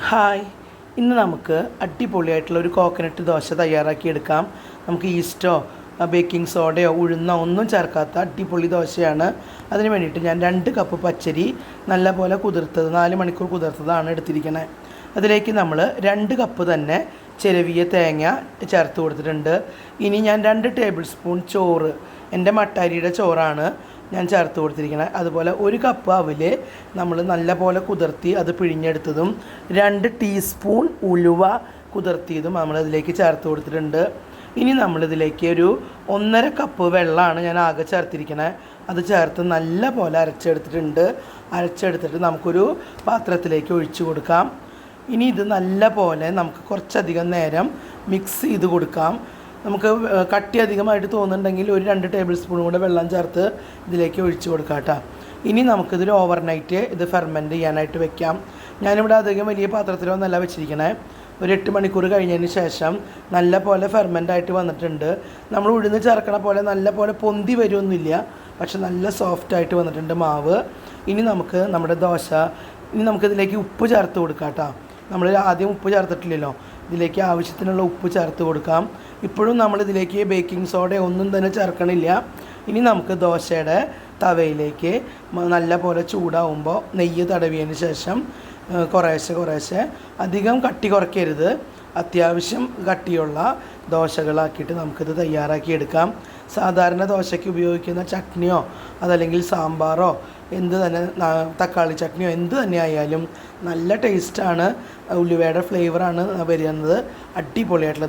Hi, ഇന്ന് നമുക്ക് അടിപൊളിയായിട്ടുള്ള ഒരു കോക്കനട്ട് ദോശ തയ്യാറാക്കിയെടുക്കാം. നമുക്ക് ഈസ്റ്റോ ബേക്കിംഗ് സോഡയോ ഉഴുന്നോ ഒന്നും ചേർക്കാത്ത അടിപൊളി ദോശയാണ്. അതിന് വേണ്ടിയിട്ട് ഞാൻ 2 കപ്പ് പച്ചരി നല്ലപോലെ കുതിർത്തത് 4 മണിക്കൂർ കുതിർത്തതാണ് എടുത്തിരിക്കുന്നത്. അതിലേക്ക് നമ്മൾ 2 കപ്പ് തന്നെ ചിരവിയ തേങ്ങ ചേർത്ത് കൊടുത്തിട്ടുണ്ട്. ഇനി ഞാൻ 2 ടേബിൾ സ്പൂൺ ചോറ്, എൻ്റെ മട്ടാരിയുടെ ചോറാണ് ഞാൻ ചേർത്ത് കൊടുത്തിരിക്കുന്നത്. അതുപോലെ 1 കപ്പ് അവില് നമ്മൾ നല്ലപോലെ കുതിർത്തി അത് പിഴിഞ്ഞെടുത്തതും 2 ടീസ്പൂൺ ഉലുവ കുതിർത്തിയതും നമ്മളതിലേക്ക് ചേർത്ത് കൊടുത്തിട്ടുണ്ട്. ഇനി നമ്മളിതിലേക്ക് ഒരു 1.5 കപ്പ് വെള്ളമാണ് ഞാൻ ആകെ ചേർത്തിരിക്കുന്നത്. അത് ചേർത്ത് നല്ലപോലെ അരച്ചെടുത്തിട്ട് നമുക്കൊരു പാത്രത്തിലേക്ക് ഒഴിച്ചു കൊടുക്കാം. ഇനി ഇത് നല്ലപോലെ നമുക്ക് കുറച്ചധികം നേരം മിക്സ് ചെയ്ത് കൊടുക്കാം. നമുക്ക് കട്ടി അധികമായിട്ട് തോന്നുന്നുണ്ടെങ്കിൽ ഒരു 2 ടേബിൾ സ്പൂൺ കൂടെ വെള്ളം ചേർത്ത് ഇതിലേക്ക് ഒഴിച്ച് കൊടുക്കാം കേട്ടോ. ഇനി നമുക്കിതൊരു ഓവർനൈറ്റ് ഇത് ഫെർമെൻറ്റ് ചെയ്യാനായിട്ട് വെക്കാം. ഞാനിവിടെ അധികം വലിയ പാത്രത്തിലൊന്നല്ല വെച്ചിരിക്കണേ. ഒരു 8 മണിക്കൂർ കഴിഞ്ഞതിന് ശേഷം നല്ല പോലെ ഫെർമെൻ്റായിട്ട് വന്നിട്ടുണ്ട്. നമ്മൾ ഉഴുന്ന് ചേർക്കണ പോലെ നല്ല പോലെ പൊന്തി വരുമൊന്നുമില്ല, പക്ഷെ നല്ല സോഫ്റ്റായിട്ട് വന്നിട്ടുണ്ട് മാവ്. ഇനി നമുക്കിതിലേക്ക് ഉപ്പ് ചേർത്ത് കൊടുക്കാം കേട്ടോ. നമ്മൾ ആദ്യം ഉപ്പ് ചേർത്തിട്ടില്ലല്ലോ, ഇതിലേക്ക് ആവശ്യത്തിനുള്ള ഉപ്പ് ചേർത്ത് കൊടുക്കാം. ഇപ്പോഴും നമ്മളിതിലേക്ക് ബേക്കിംഗ് സോഡ ഒന്നും തന്നെ ചേർക്കണില്ല. ഇനി നമുക്ക് ദോശയുടെ തവയിലേക്ക് നല്ല പോലെ ചൂടാവുമ്പോൾ നെയ്യ് തടവിയതിന് ശേഷം കുറേശ്ശെ അധികം കട്ടി കുറയ്ക്കരുത്, അത്യാവശ്യം കട്ടിയുള്ള ദോശകളാക്കിയിട്ട് നമുക്കിത് തയ്യാറാക്കിയെടുക്കാം. സാധാരണ ദോശയ്ക്ക് ഉപയോഗിക്കുന്ന ചട്നിയോ അതല്ലെങ്കിൽ സാമ്പാറോ എന്ത് തന്നെ തക്കാളി ചട്നിയോ എന്ത് തന്നെ ആയാലും നല്ല ടേസ്റ്റാണ്. ഉലുവയുടെ ഫ്ലേവറാണ് വരുന്നത്. അടിപൊളിയായിട്ടുള്ള